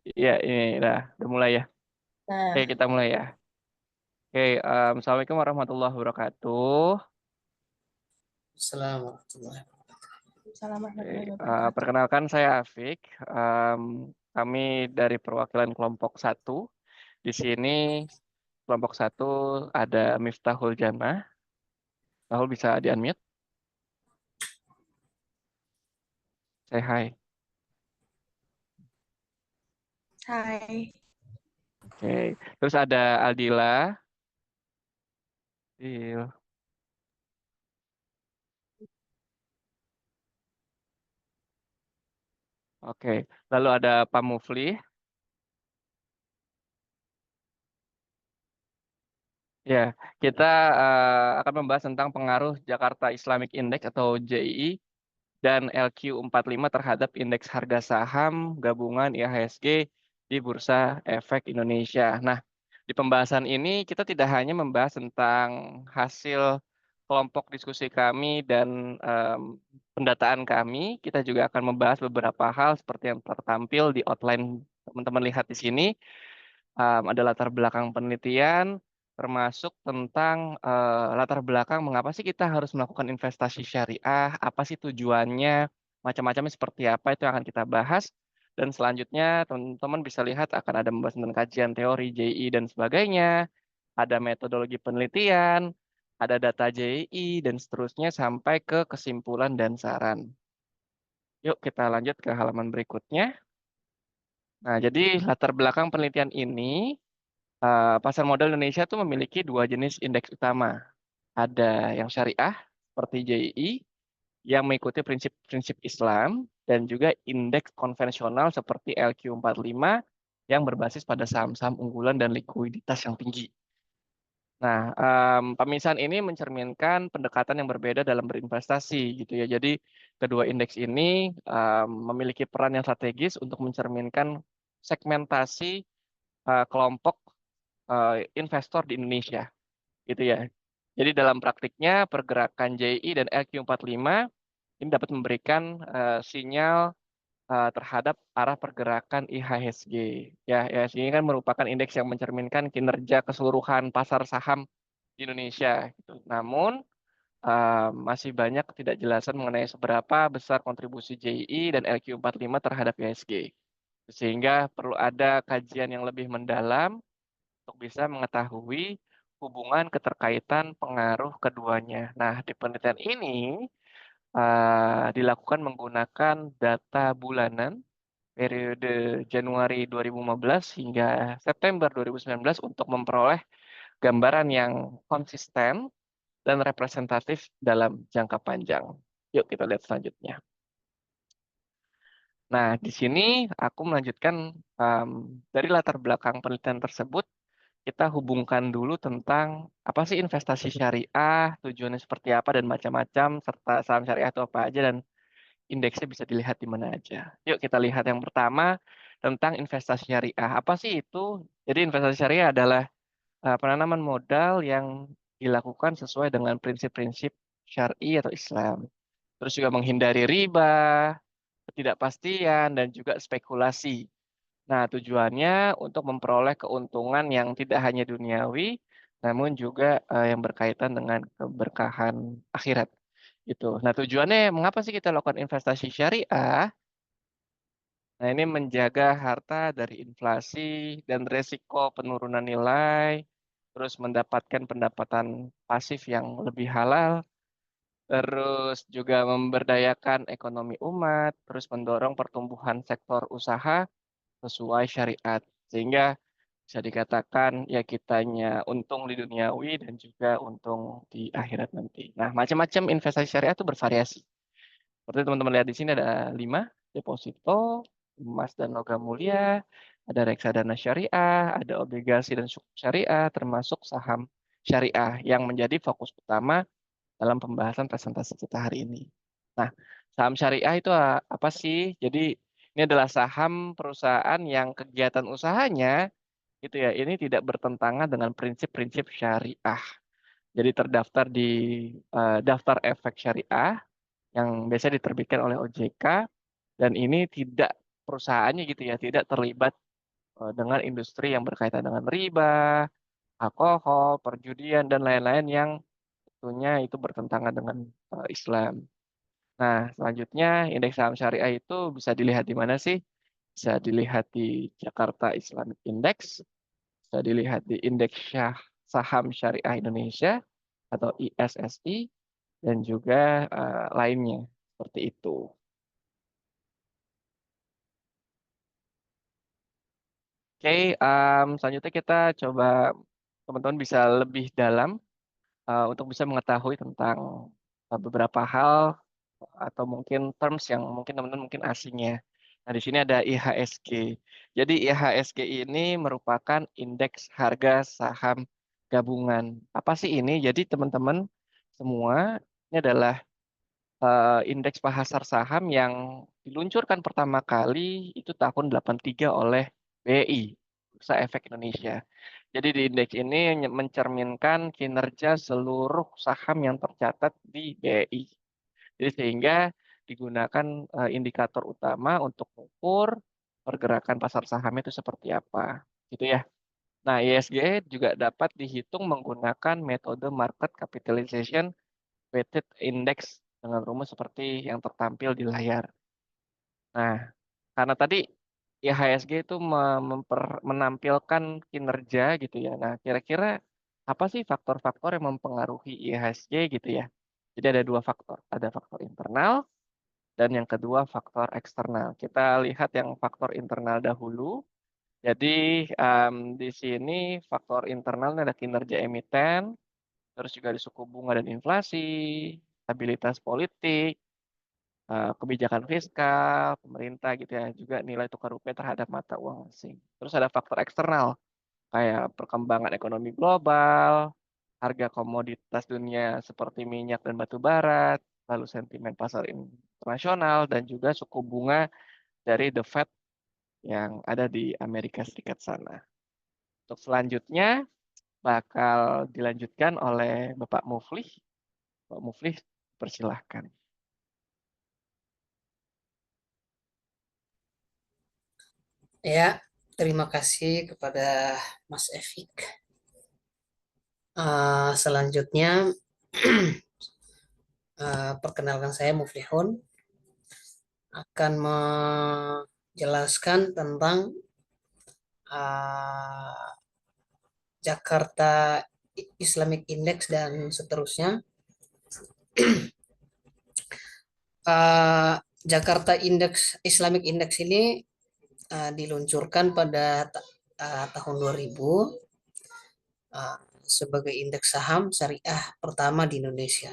Iya, ini udah mulai ya. Oke, Nah, kita mulai ya. Oke, Assalamualaikum warahmatullahi wabarakatuh. Assalamualaikum Oke, warahmatullahi wabarakatuh. perkenalkan saya Afik. Em, kami dari perwakilan kelompok satu. Di sini kelompok satu ada Miftahul Jannah. Miftahul bisa di-unmute. Say hi. Hai. Oke, terus ada Aldila. Dil. Oke, lalu ada Pak Mufli. Ya, kita akan membahas tentang pengaruh Jakarta Islamic Index atau JII dan LQ45 terhadap indeks harga saham gabungan IHSG di Bursa Efek Indonesia. Nah, di pembahasan ini kita tidak hanya membahas tentang hasil kelompok diskusi kami dan pendataan kami, kita juga akan membahas beberapa hal seperti yang tertampil di outline teman-teman lihat di sini. Ada latar belakang penelitian, termasuk tentang latar belakang mengapa sih kita harus melakukan investasi syariah, apa sih tujuannya, macam-macamnya seperti apa itu yang akan kita bahas. Dan selanjutnya teman-teman bisa lihat akan ada membahas tentang kajian teori JI dan sebagainya, ada metodologi penelitian, ada data JI dan seterusnya sampai ke kesimpulan dan saran. Yuk kita lanjut ke halaman berikutnya. Nah, jadi latar belakang penelitian ini pasar modal Indonesia tuh memiliki dua jenis indeks utama. Ada yang syariah seperti JII yang mengikuti prinsip-prinsip Islam dan juga indeks konvensional seperti LQ45 yang berbasis pada saham-saham unggulan dan likuiditas yang tinggi. Nah, pemisahan ini mencerminkan pendekatan yang berbeda dalam berinvestasi gitu ya. Jadi kedua indeks ini memiliki peran yang strategis untuk mencerminkan segmentasi kelompok investor di Indonesia gitu ya. Jadi dalam praktiknya pergerakan JI dan LQ45 ini dapat memberikan sinyal terhadap arah pergerakan IHSG. Ya, IHSG ini kan merupakan indeks yang mencerminkan kinerja keseluruhan pasar saham di Indonesia gitu. Namun masih banyak ketidakjelasan mengenai seberapa besar kontribusi JI dan LQ45 terhadap IHSG. Sehingga perlu ada kajian yang lebih mendalam untuk bisa mengetahui hubungan keterkaitan pengaruh keduanya. Nah, di penelitian ini dilakukan menggunakan data bulanan periode Januari 2015 hingga September 2019 untuk memperoleh gambaran yang konsisten dan representatif dalam jangka panjang. Yuk kita lihat selanjutnya. Nah, di sini aku melanjutkan dari latar belakang penelitian tersebut kita hubungkan dulu tentang apa sih investasi syariah, tujuannya seperti apa dan macam-macam, serta saham syariah itu apa aja dan indeksnya bisa dilihat di mana aja. Yuk kita lihat yang pertama tentang investasi syariah. Apa sih itu? Jadi investasi syariah adalah penanaman modal yang dilakukan sesuai dengan prinsip-prinsip syar'i atau Islam. Terus juga menghindari riba, ketidakpastian, dan juga spekulasi. Nah, tujuannya untuk memperoleh keuntungan yang tidak hanya duniawi, namun juga yang berkaitan dengan keberkahan akhirat. Gitu. Nah, tujuannya mengapa sih kita lakukan investasi syariah? Nah, ini menjaga harta dari inflasi dan resiko penurunan nilai, terus mendapatkan pendapatan pasif yang lebih halal, terus juga memberdayakan ekonomi umat, terus mendorong pertumbuhan sektor usaha sesuai syariat. Sehingga bisa dikatakan ya kitanya untung di duniawi dan juga untung di akhirat nanti. Nah, macam-macam investasi syariah itu bervariasi. Seperti teman-teman lihat di sini ada 5 deposito, emas dan logam mulia, ada reksadana syariah, ada obligasi dan sukuk syariah, termasuk saham syariah yang menjadi fokus utama dalam pembahasan presentasi kita hari ini. Nah, saham syariah itu apa sih? Jadi ini adalah saham perusahaan yang kegiatan usahanya itu ya ini tidak bertentangan dengan prinsip-prinsip syariah. Jadi terdaftar di daftar efek syariah yang biasa diterbitkan oleh OJK dan ini tidak perusahaannya gitu ya tidak terlibat dengan industri yang berkaitan dengan riba, alkohol, perjudian, dan lain-lain yang tentunya itu bertentangan dengan Islam. Nah, selanjutnya indeks saham syariah itu bisa dilihat di mana sih? Bisa dilihat di Jakarta Islamic Index, bisa dilihat di Indeks Saham Syariah Indonesia atau ISSI, dan juga lainnya seperti itu. Oke, selanjutnya kita coba teman-teman bisa lebih dalam untuk bisa mengetahui tentang beberapa hal atau mungkin terms yang mungkin teman-teman mungkin asing ya. Nah, di sini ada IHSG. Jadi IHSG ini merupakan indeks harga saham gabungan. Apa sih ini? Jadi teman-teman semua ini adalah indeks pasar saham yang diluncurkan pertama kali itu tahun 83 oleh BI, Bursa Efek Indonesia. Jadi di indeks ini mencerminkan kinerja seluruh saham yang tercatat di BI. Jadi sehingga digunakan indikator utama untuk mengukur pergerakan pasar saham itu seperti apa. Gitu ya. Nah, ISG juga dapat dihitung menggunakan metode market capitalization weighted index dengan rumus seperti yang tertampil di layar. Nah, karena tadi IHSG itu menampilkan kinerja gitu ya. Nah, kira-kira apa sih faktor-faktor yang mempengaruhi IHSG gitu ya? Jadi ada dua faktor. Ada faktor internal dan yang kedua faktor eksternal. Kita lihat yang faktor internal dahulu. Jadi di sini faktor internal ini ada kinerja emiten, terus juga ada suku bunga dan inflasi, stabilitas politik, kebijakan fiskal, pemerintah gitu ya, juga nilai tukar rupiah terhadap mata uang asing. Terus ada faktor eksternal, kayak perkembangan ekonomi global, harga komoditas dunia seperti minyak dan batu bara, lalu sentimen pasar internasional, dan juga suku bunga dari The Fed yang ada di Amerika Serikat sana. Untuk selanjutnya bakal dilanjutkan oleh Bapak Muflih. Bapak Muflih, persilahkan. Ya, terima kasih kepada Mas Efik. Selanjutnya, perkenalkan saya Muflihun akan menjelaskan tentang Jakarta Islamic Index dan seterusnya. Jakarta Islamic Index ini diluncurkan pada tahun 2000 sebagai indeks saham syariah pertama di Indonesia.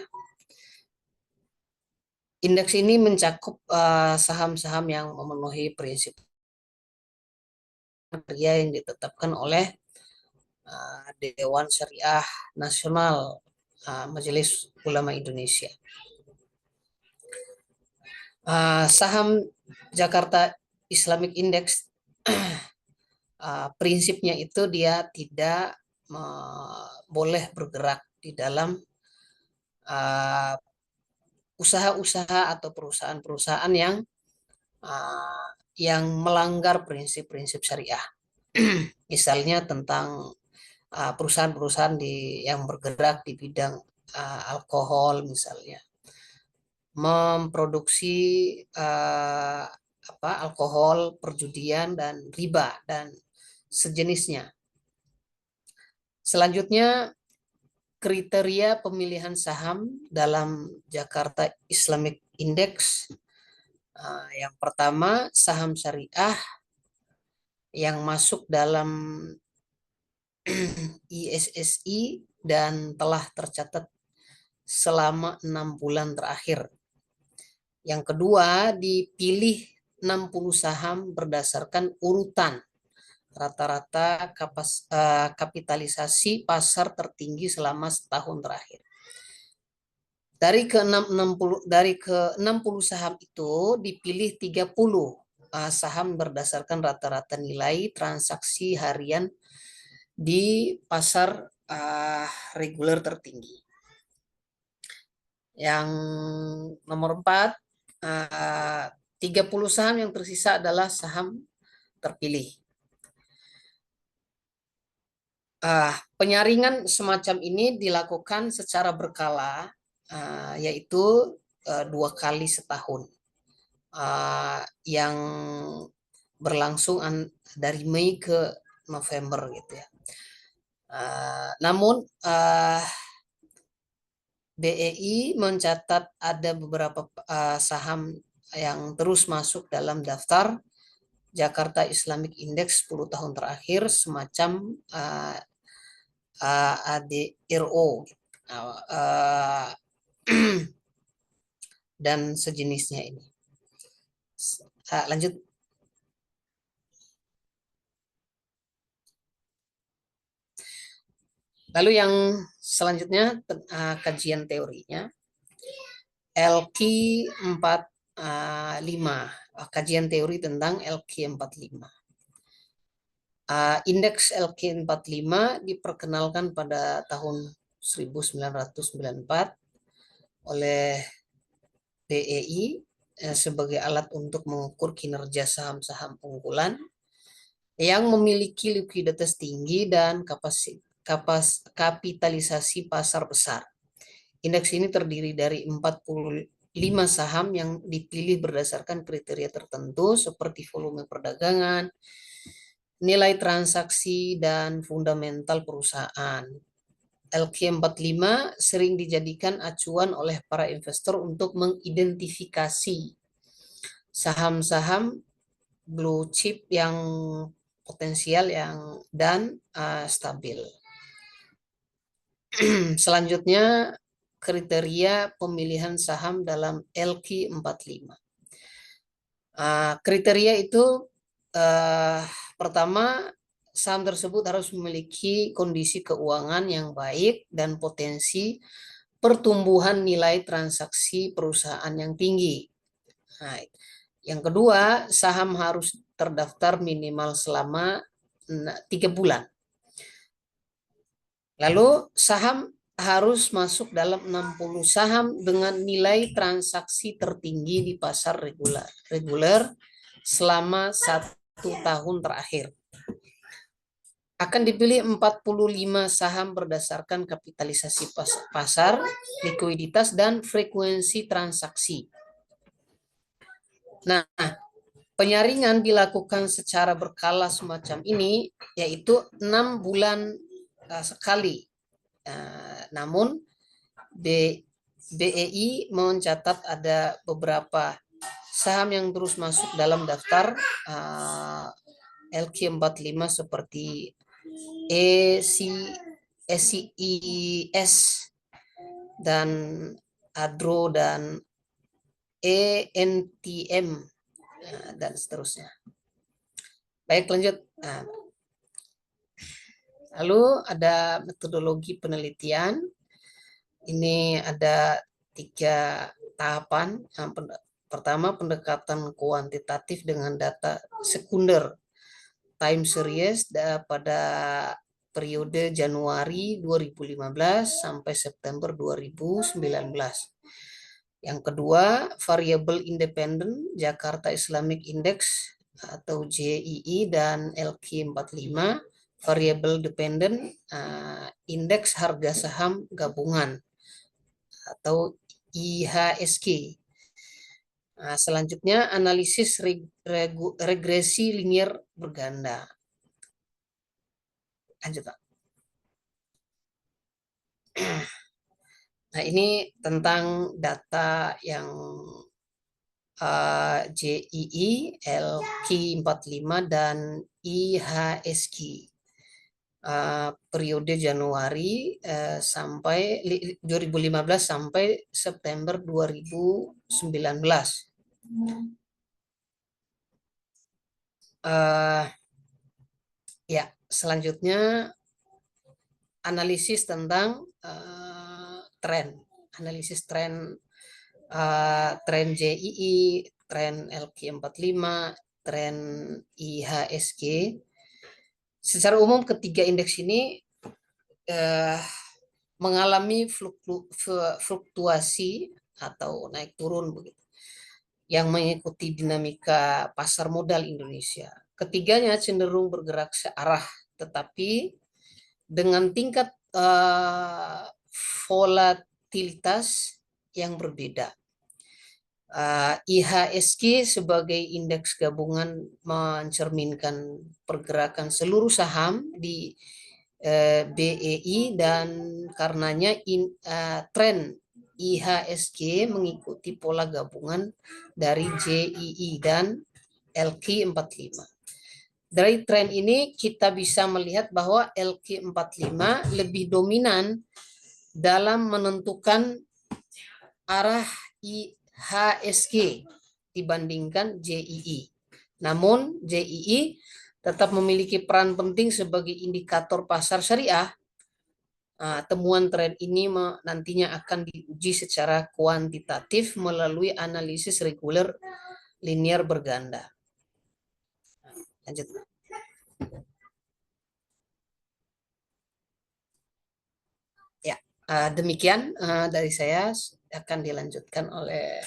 Indeks ini mencakup saham-saham yang memenuhi prinsip syariah yang ditetapkan oleh Dewan Syariah Nasional Majelis Ulama Indonesia. Saham Jakarta Islamic Index prinsipnya itu dia tidak boleh bergerak di dalam usaha-usaha atau perusahaan-perusahaan yang melanggar prinsip-prinsip syariah. Misalnya tentang perusahaan-perusahaan yang bergerak di bidang alkohol misalnya, memproduksi alkohol, perjudian dan riba dan sejenisnya. Selanjutnya, kriteria pemilihan saham dalam Jakarta Islamic Index. Yang pertama, saham syariah yang masuk dalam ISSI dan telah tercatat selama 6 bulan terakhir. Yang kedua, dipilih 60 saham berdasarkan urutan rata-rata kapitalisasi pasar tertinggi selama setahun terakhir. Dari ke-60 saham itu dipilih 30 saham berdasarkan rata-rata nilai transaksi harian di pasar reguler tertinggi. Yang nomor 4, 30 saham yang tersisa adalah saham terpilih. Penyaringan semacam ini dilakukan secara berkala, yaitu 2 kali setahun, yang berlangsung dari Mei ke November gitu ya. Namun BEI mencatat ada beberapa saham yang terus masuk dalam daftar Jakarta Islamic Index 10 tahun terakhir, semacam ADRO dan sejenisnya ini. Lanjut. Lalu yang selanjutnya kajian teorinya LQ45, kajian teori tentang LQ45. Indeks LQ45 diperkenalkan pada tahun 1994 oleh BEI sebagai alat untuk mengukur kinerja saham-saham unggulan yang memiliki likuiditas tinggi dan kapitalisasi pasar besar. Indeks ini terdiri dari 45 saham yang dipilih berdasarkan kriteria tertentu seperti volume perdagangan, nilai transaksi, dan fundamental perusahaan. LQ45 sering dijadikan acuan oleh para investor untuk mengidentifikasi saham-saham blue chip yang potensial dan stabil. Selanjutnya, kriteria pemilihan saham dalam LQ45. Kriteria itu pertama, saham tersebut harus memiliki kondisi keuangan yang baik dan potensi pertumbuhan nilai transaksi perusahaan yang tinggi. Yang kedua, saham harus terdaftar minimal selama 3 bulan. Lalu saham harus masuk dalam 60 saham dengan nilai transaksi tertinggi di pasar reguler selama 1 tahun terakhir. Akan dipilih 45 saham berdasarkan kapitalisasi pasar, likuiditas, dan frekuensi transaksi. Nah, penyaringan dilakukan secara berkala semacam ini, yaitu 6 bulan sekali. Namun BEI mencatat ada beberapa saham yang terus masuk dalam daftar LQ45 seperti ECIS dan ADRO dan ENTM dan seterusnya. Baik, lanjut. Lalu ada metodologi penelitian. Ini ada 3 tahapan. Pertama, pendekatan kuantitatif dengan data sekunder time series pada periode Januari 2015 sampai September 2019. Yang kedua, variabel independen Jakarta Islamic Index atau JII dan LQ45, variabel dependen indeks harga saham gabungan atau IHSG. Selanjutnya, analisis regresi linier berganda. Lanjut, Pak. Nah, ini tentang data yang JII, LQ45, dan IHSG. Periode Januari sampai 2015 sampai September 2019. Ya, selanjutnya analisis tentang analisis tren JII, tren LQ45, tren IHSG. Secara umum ketiga indeks ini mengalami fluktuasi atau naik turun begitu, yang mengikuti dinamika pasar modal Indonesia. Ketiganya cenderung bergerak searah, tetapi dengan tingkat volatilitas yang berbeda. IHSG sebagai indeks gabungan mencerminkan pergerakan seluruh saham di BEI, dan karenanya tren IHSG mengikuti pola gabungan dari JII dan LQ45. Dari tren ini kita bisa melihat bahwa LQ45 lebih dominan dalam menentukan arah IHSG dibandingkan JII. Namun JII tetap memiliki peran penting sebagai indikator pasar syariah. Temuan tren ini nantinya akan diuji secara kuantitatif melalui analisis reguler linear berganda. Lanjut. Ya, demikian dari saya, akan dilanjutkan oleh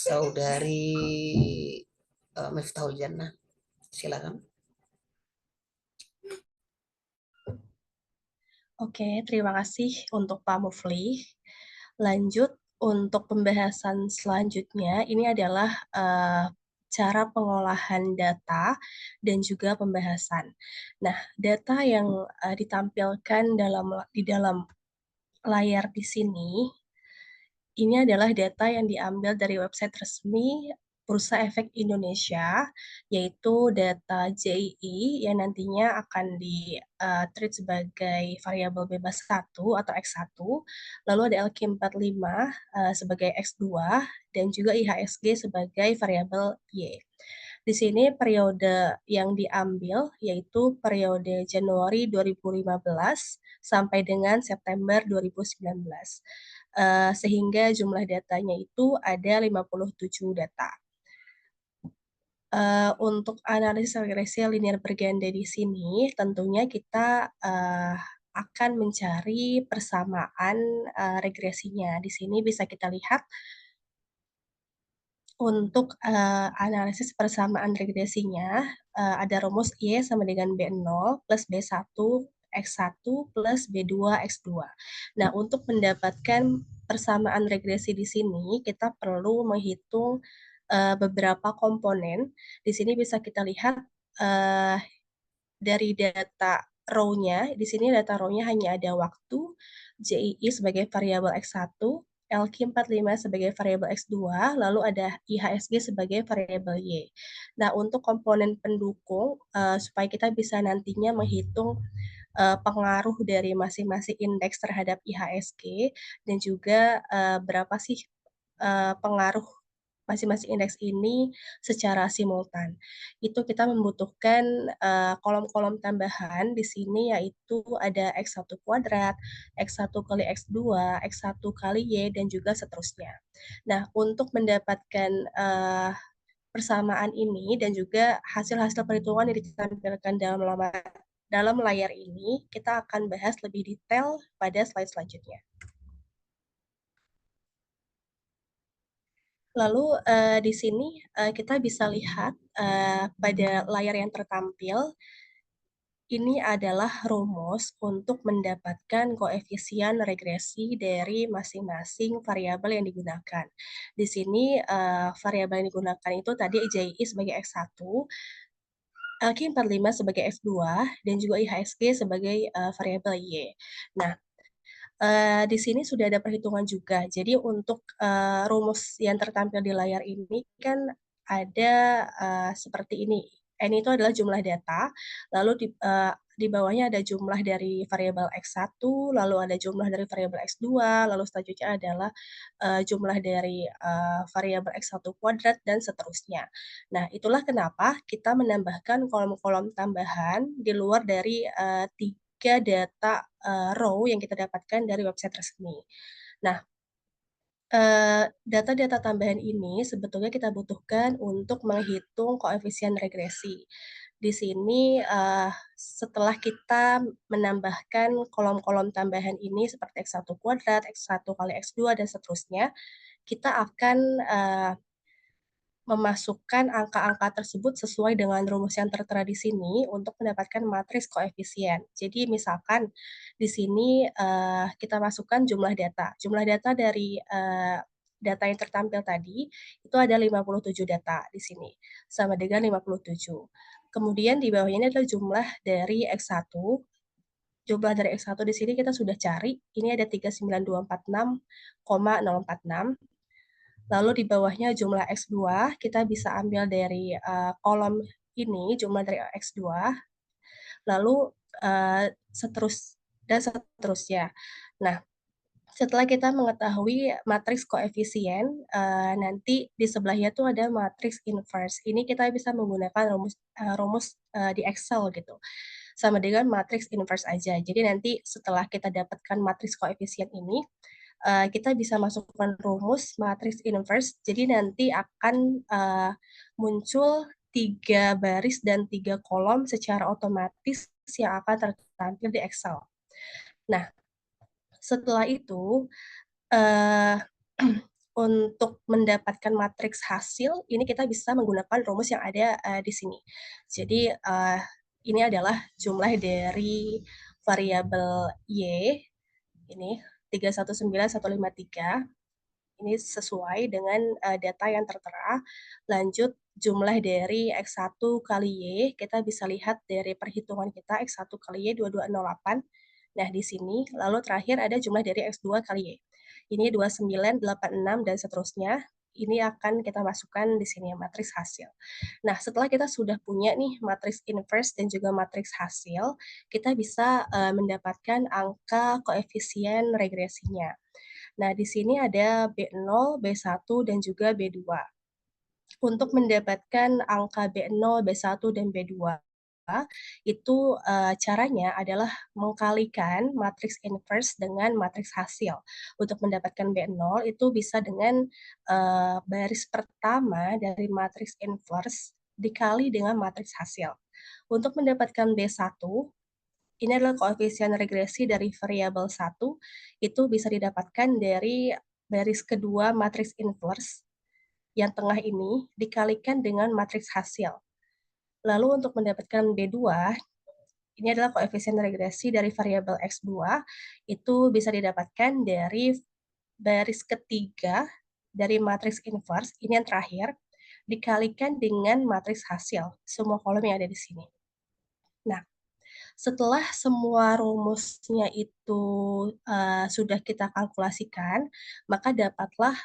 Saudari Miftahul Jannah. Silakan. Oke, terima kasih untuk Pak Mufli. Lanjut untuk pembahasan selanjutnya, ini adalah cara pengolahan data dan juga pembahasan. Nah, data yang ditampilkan di dalam layar di sini, ini adalah data yang diambil dari website resmi Bursa Efek Indonesia, yaitu data JII yang nantinya akan di-treat sebagai variabel bebas 1 atau X1, lalu ada LQ45 sebagai X2, dan juga IHSG sebagai variabel Y. Di sini periode yang diambil yaitu periode Januari 2015 sampai dengan September 2019. Sehingga jumlah datanya itu ada 57 data. Untuk analisis regresi linear berganda di sini, tentunya kita akan mencari persamaan regresinya. Di sini bisa kita lihat untuk analisis persamaan regresinya, ada rumus Y sama dengan B0 plus B1 X1 plus B2 X2. Nah, untuk mendapatkan persamaan regresi di sini, kita perlu menghitung beberapa komponen. Di sini bisa kita lihat dari data row-nya, di sini data row-nya hanya ada waktu, JII sebagai variabel X1, LQ45 sebagai variabel X2, lalu ada IHSG sebagai variabel Y. Nah, untuk komponen pendukung, supaya kita bisa nantinya menghitung pengaruh dari masing-masing indeks terhadap IHSG, dan juga berapa sih pengaruh masing-masing indeks ini secara simultan. Itu kita membutuhkan kolom-kolom tambahan di sini, yaitu ada X1 kuadrat, X1 kali X2, X1 kali Y, dan juga seterusnya. Nah, untuk mendapatkan persamaan ini dan juga hasil-hasil perhitungan yang ditampilkan dalam layar ini, kita akan bahas lebih detail pada slide selanjutnya. Lalu di sini kita bisa lihat pada layar yang tertampil, ini adalah rumus untuk mendapatkan koefisien regresi dari masing-masing variabel yang digunakan. Di sini variabel yang digunakan itu tadi JII sebagai X1, LQ45 sebagai X2, dan juga IHSG sebagai variabel Y. Nah, di sini sudah ada perhitungan juga. Jadi untuk rumus yang tertampil di layar ini kan ada seperti ini. N itu adalah jumlah data, lalu di bawahnya ada jumlah dari variabel X1, lalu ada jumlah dari variabel X2, lalu selanjutnya adalah jumlah dari variabel X1 kuadrat, dan seterusnya. Nah, itulah kenapa kita menambahkan kolom-kolom tambahan di luar dari tiga data row yang kita dapatkan dari website resmi. Nah, data-data tambahan ini sebetulnya kita butuhkan untuk menghitung koefisien regresi. Di sini setelah kita menambahkan kolom-kolom tambahan ini seperti X1 kuadrat, X1 kali X2, dan seterusnya, kita akan memasukkan angka-angka tersebut sesuai dengan rumus yang tertera di sini untuk mendapatkan matriks koefisien. Jadi misalkan di sini kita masukkan jumlah data. Jumlah data dari data yang tertampil tadi itu ada 57 data di sini, sama dengan 57. Kemudian di bawahnya ini adalah jumlah dari X1. Jumlah dari X1 di sini kita sudah cari, ini ada 39246,046. Lalu di bawahnya jumlah X2, kita bisa ambil dari kolom ini, jumlah dari X2, lalu seterusnya. Nah, setelah kita mengetahui matriks koefisien, nanti di sebelahnya tuh ada matriks inverse. Ini kita bisa menggunakan rumus di Excel gitu, sama dengan matriks inverse aja. Jadi nanti setelah kita dapatkan matriks koefisien ini, kita bisa masukkan rumus matriks inverse. Jadi nanti akan muncul 3 baris dan 3 kolom secara otomatis yang akan tertampil di Excel. Nah, setelah itu untuk mendapatkan matriks hasil, ini kita bisa menggunakan rumus yang ada di sini. Jadi ini adalah jumlah dari variabel Y, ini 319153. Ini sesuai dengan data yang tertera. Lanjut, jumlah dari X1 kali Y, kita bisa lihat dari perhitungan kita, X1 kali Y 2208. Nah, di sini, lalu terakhir ada jumlah dari X2 kali Y. Ini 2986 dan seterusnya. Ini akan kita masukkan di sini, matriks hasil. Nah, setelah kita sudah punya nih matriks inverse dan juga matriks hasil, kita bisa mendapatkan angka koefisien regresinya. Nah, di sini ada B0, B1, dan juga B2. Untuk mendapatkan angka B0, B1, dan B2, itu caranya adalah mengkalikan matriks inverse dengan matriks hasil. Untuk mendapatkan B0 itu bisa dengan baris pertama dari matriks inverse dikali dengan matriks hasil. Untuk mendapatkan B1, ini adalah koefisien regresi dari variabel 1, itu bisa didapatkan dari baris kedua matriks inverse yang tengah ini dikalikan dengan matriks hasil. Lalu untuk mendapatkan B2, ini adalah koefisien regresi dari variabel X2, itu bisa didapatkan dari baris ketiga dari matriks inverse, ini yang terakhir, dikalikan dengan matriks hasil, semua kolom yang ada di sini. Nah, setelah semua rumusnya itu sudah kita kalkulasikan, maka dapatlah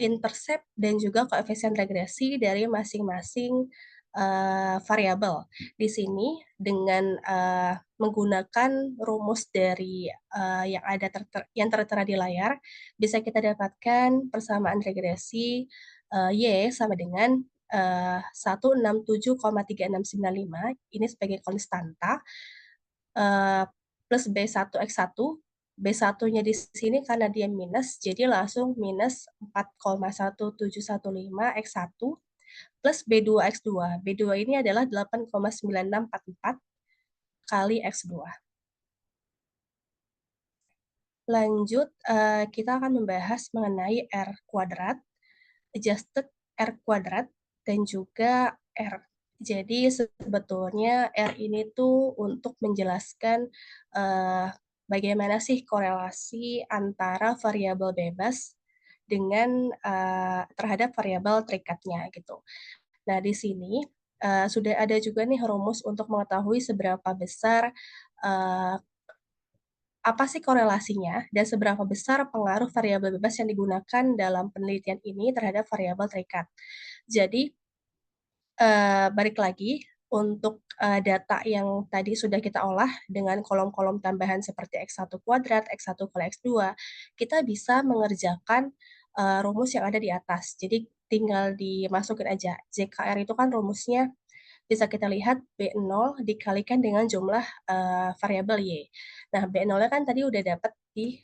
intercept dan juga koefisien regresi dari masing-masing variabel. Di sini dengan menggunakan rumus dari yang ada yang tertera di layar, bisa kita dapatkan persamaan regresi Y sama dengan 167,3695 ini sebagai konstanta plus B1X1. B1-nya di sini karena dia minus, jadi langsung minus 4,1715 X1 plus B2X2. B2 ini adalah 8,9644 kali X2. Lanjut, kita akan membahas mengenai R kuadrat, adjusted R kuadrat, dan juga R. Jadi sebetulnya R ini tuh untuk menjelaskan bagaimana sih korelasi antara variabel bebas dengan terhadap variabel terikatnya gitu. Nah, di sini sudah ada juga nih rumus untuk mengetahui seberapa besar apa sih korelasinya dan seberapa besar pengaruh variabel bebas yang digunakan dalam penelitian ini terhadap variabel terikat. Jadi, balik lagi, untuk data yang tadi sudah kita olah dengan kolom-kolom tambahan seperti X1 kuadrat, X1 kali X2, kita bisa mengerjakan rumus yang ada di atas. Jadi tinggal dimasukin aja. JKR itu kan rumusnya bisa kita lihat B0 dikalikan dengan jumlah variabel Y. Nah, B0-nya kan tadi udah dapat di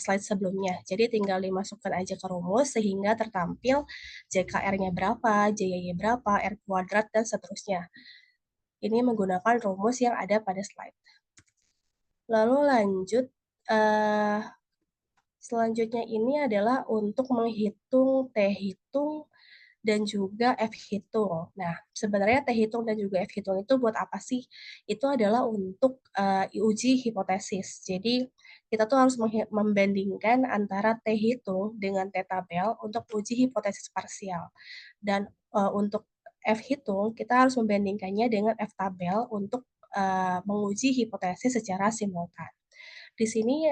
slide sebelumnya. Jadi tinggal dimasukkan aja ke rumus sehingga tertampil JKR-nya berapa, JY berapa, R kuadrat, dan seterusnya. Ini menggunakan rumus yang ada pada slide. Lalu lanjut, Selanjutnya ini adalah untuk menghitung T hitung dan juga F hitung. Nah, sebenarnya T hitung dan juga F hitung itu buat apa sih? Itu adalah untuk uji hipotesis. Jadi, kita tuh harus membandingkan antara T hitung dengan T tabel untuk uji hipotesis parsial. Dan untuk F hitung, kita harus membandingkannya dengan F tabel untuk menguji hipotesis secara simultan. Di sini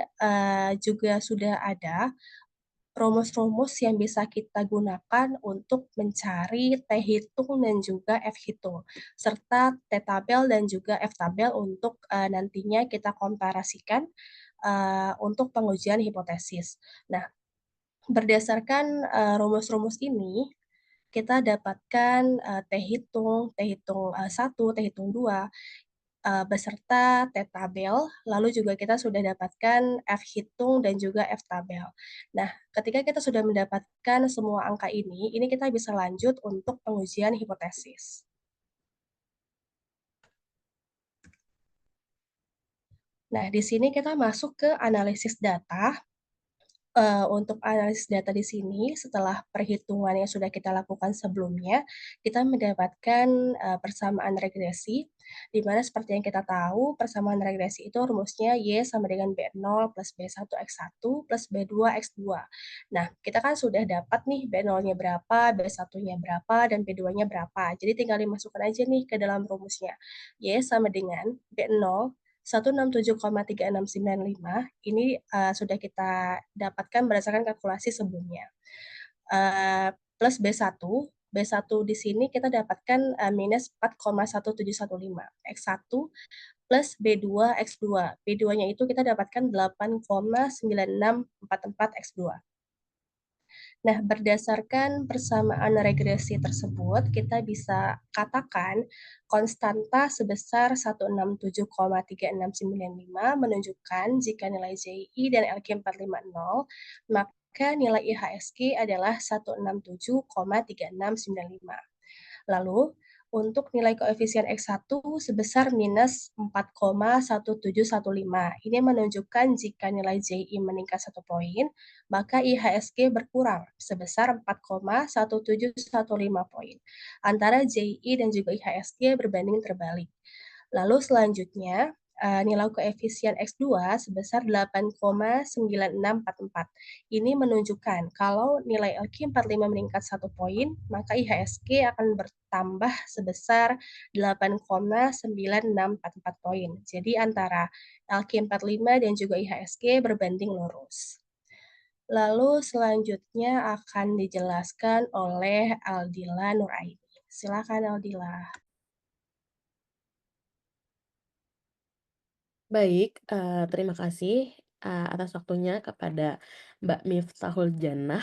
juga sudah ada rumus-rumus yang bisa kita gunakan untuk mencari T hitung dan juga F hitung, serta T tabel dan juga F tabel untuk nantinya kita komparasikan untuk pengujian hipotesis. Nah, berdasarkan rumus-rumus ini, kita dapatkan T hitung 1, T hitung 2, beserta T tabel, lalu juga kita sudah dapatkan F hitung dan juga F tabel. Nah, ketika kita sudah mendapatkan semua angka ini kita bisa lanjut untuk pengujian hipotesis. Nah, di sini kita masuk ke analisis data. Untuk analisis data di sini, setelah perhitungan yang sudah kita lakukan sebelumnya, kita mendapatkan persamaan regresi, di mana seperti yang kita tahu, persamaan regresi itu rumusnya Y sama dengan B0 plus B1 X1 plus B2 X2. Nah, kita kan sudah dapat nih B0-nya berapa, B1-nya berapa, dan B2-nya berapa. Jadi tinggal dimasukkan aja nih ke dalam rumusnya. Y sama dengan B0 167,3695 ini sudah kita dapatkan berdasarkan kalkulasi sebelumnya. Plus B1, B1 di sini kita dapatkan minus 4,1715. X1 plus B2 X2. B2-nya itu kita dapatkan 8,9644 X2. Nah, berdasarkan persamaan regresi tersebut, kita bisa katakan konstanta sebesar 167,3695 menunjukkan jika nilai JI dan LQ450, maka nilai IHSG adalah 167,3695. Lalu, untuk nilai koefisien X1 sebesar minus 4,1715. Ini menunjukkan jika nilai JI meningkat 1 poin, maka IHSG berkurang sebesar 4,1715 poin. Antara JI dan juga IHSG berbanding terbalik. Lalu selanjutnya, nilai koefisien X2 sebesar 8,9644. Ini menunjukkan kalau nilai LQ45 meningkat 1 poin, maka IHSG akan bertambah sebesar 8,9644 poin. Jadi antara LQ45 dan juga IHSG berbanding lurus. Lalu selanjutnya akan dijelaskan oleh Aldila Nuraini. Silakan Aldila. Baik, terima kasih, atas waktunya kepada Mbak Miftahul Jannah.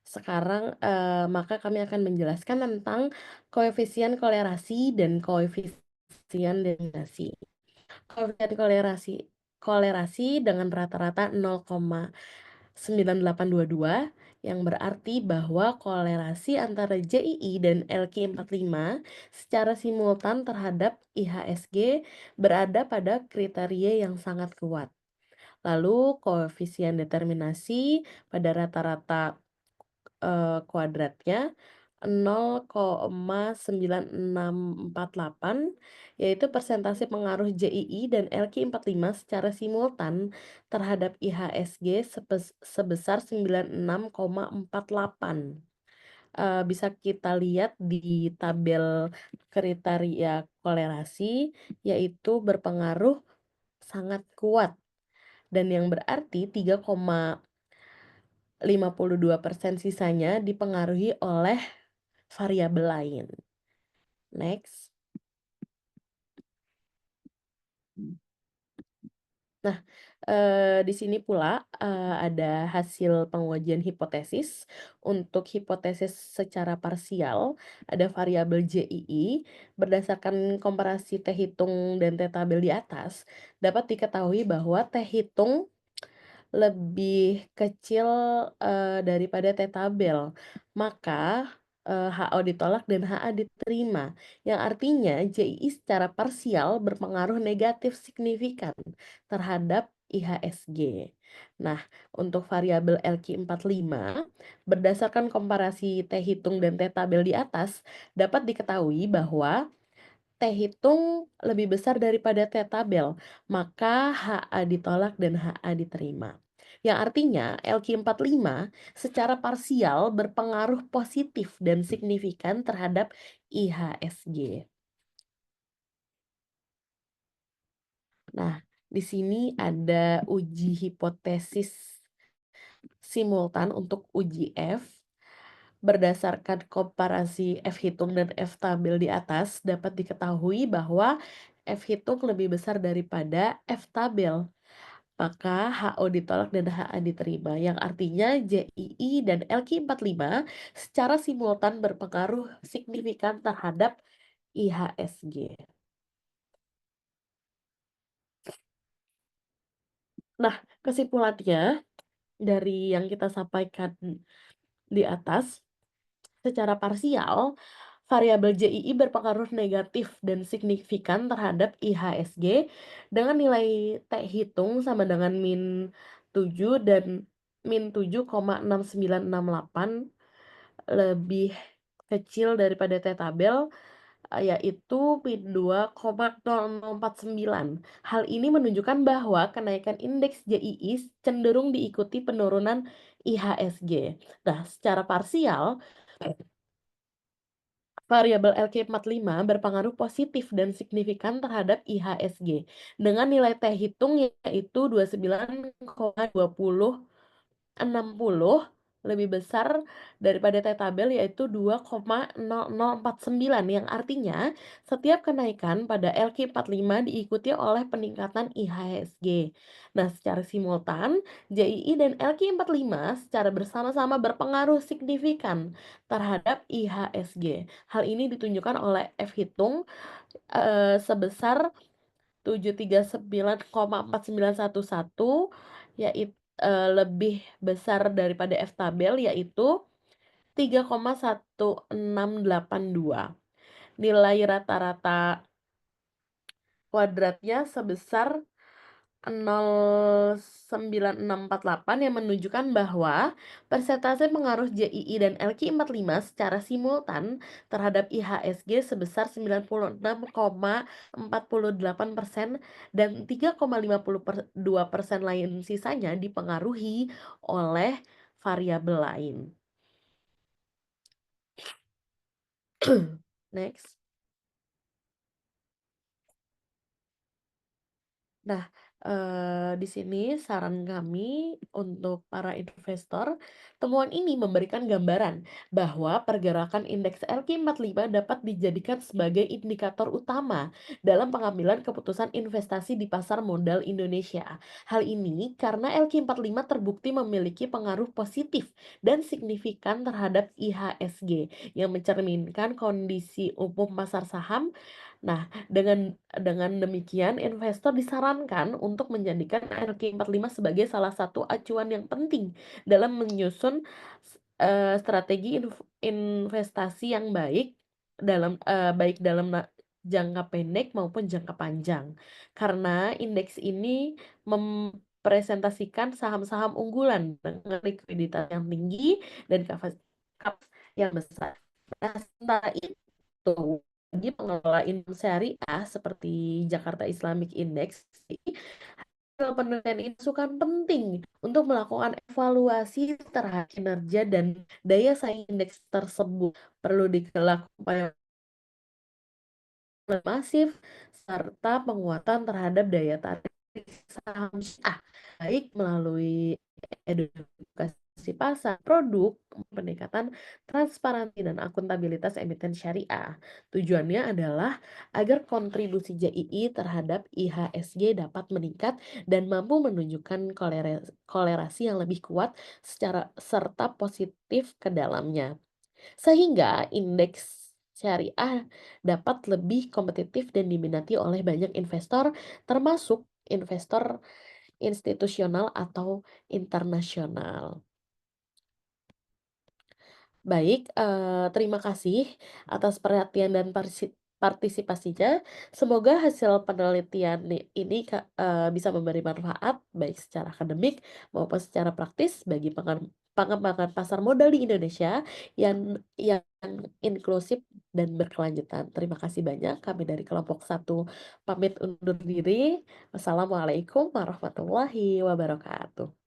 Sekarang, maka kami akan menjelaskan tentang koefisien kolerasi dan koefisien determinasi. Koefisien kolerasi dengan rata-rata 0,9822 yang berarti bahwa kolerasi antara JII dan LQ45 secara simultan terhadap IHSG berada pada kriteria yang sangat kuat. Lalu koefisien determinasi pada rata-rata kuadratnya 0,9648, yaitu persentase pengaruh JII dan LQ45 secara simultan terhadap IHSG sebesar 96,48. Bisa kita lihat di tabel kriteria kolerasi, yaitu berpengaruh sangat kuat dan yang berarti 3,52% sisanya dipengaruhi oleh variabel lain. Next. Nah, di sini pula ada hasil pengujian hipotesis. Untuk hipotesis secara parsial, ada variabel JII. Berdasarkan komparasi T hitung dan T tabel di atas, dapat diketahui bahwa T hitung lebih kecil daripada T tabel. Maka HO ditolak dan HA diterima, yang artinya JII secara parsial berpengaruh negatif signifikan terhadap IHSG. Nah, untuk variabel LQ45, berdasarkan komparasi T hitung dan T tabel di atas, dapat diketahui bahwa T hitung lebih besar daripada T tabel, maka HA ditolak dan HA diterima. Yang artinya LQ45 secara parsial berpengaruh positif dan signifikan terhadap IHSG. Nah, di sini ada uji hipotesis simultan untuk uji F. Berdasarkan komparasi F hitung dan F tabel di atas, dapat diketahui bahwa F hitung lebih besar daripada F tabel. Maka HO ditolak dan HA diterima, yang artinya JII dan LQ45 secara simultan berpengaruh signifikan terhadap IHSG. Nah, kesimpulannya dari yang kita sampaikan di atas, secara parsial, variabel JII berpengaruh negatif dan signifikan terhadap IHSG dengan nilai T hitung sama dengan min 7 dan min 7,6968 lebih kecil daripada T tabel, yaitu min 2,0049. Hal ini menunjukkan bahwa kenaikan indeks JII cenderung diikuti penurunan IHSG. Nah, secara parsial, variabel LQ45 berpengaruh positif dan signifikan terhadap IHSG dengan nilai T hitung yaitu 29,2060 lebih besar daripada T tabel yaitu 2,0049, yang artinya setiap kenaikan pada LQ45 diikuti oleh peningkatan IHSG. Nah, secara simultan, JII dan LQ45 secara bersama-sama berpengaruh signifikan terhadap IHSG. Hal ini ditunjukkan oleh F hitung sebesar 739,4911 yaitu lebih besar daripada F tabel yaitu 3,1682. Nilai rata-rata kuadratnya sebesar 0,9648 yang menunjukkan bahwa persentase pengaruh JII dan LQ45 secara simultan terhadap IHSG sebesar 96,48% dan 3,52% lain sisanya dipengaruhi oleh variabel lain. Next. Nah, di sini saran kami untuk para investor, temuan ini memberikan gambaran bahwa pergerakan indeks LQ45 dapat dijadikan sebagai indikator utama dalam pengambilan keputusan investasi di pasar modal Indonesia. Hal ini karena LQ45 terbukti memiliki pengaruh positif dan signifikan terhadap IHSG yang mencerminkan kondisi umum pasar saham. Nah, dengan demikian, investor disarankan untuk menjadikan LQ45 sebagai salah satu acuan yang penting dalam menyusun strategi investasi yang baik dalam jangka pendek maupun jangka panjang. Karena indeks ini mempresentasikan saham-saham unggulan dengan likuiditas yang tinggi dan kapasitas yang besar. Nah, sementara itu, bagi pengelola syariah seperti Jakarta Islamic Index, hasil penelitian ini masukan penting untuk melakukan evaluasi terhadap kinerja dan daya saing indeks tersebut. Perlu dilakukan upaya masif serta penguatan terhadap daya tarik saham syariah, baik melalui edukasi pasar, produk, peningkatan transparansi dan akuntabilitas emiten syariah. Tujuannya adalah agar kontribusi JII terhadap IHSG dapat meningkat dan mampu menunjukkan kolerasi yang lebih kuat serta positif ke dalamnya. Sehingga indeks syariah dapat lebih kompetitif dan diminati oleh banyak investor, termasuk investor institusional atau internasional. Baik, terima kasih atas perhatian dan partisipasinya. Semoga hasil penelitian ini bisa memberi manfaat baik secara akademik maupun secara praktis bagi pengembangan pasar modal di Indonesia yang inklusif dan berkelanjutan. Terima kasih banyak. Kami dari kelompok 1 pamit undur diri. Wassalamualaikum warahmatullahi wabarakatuh.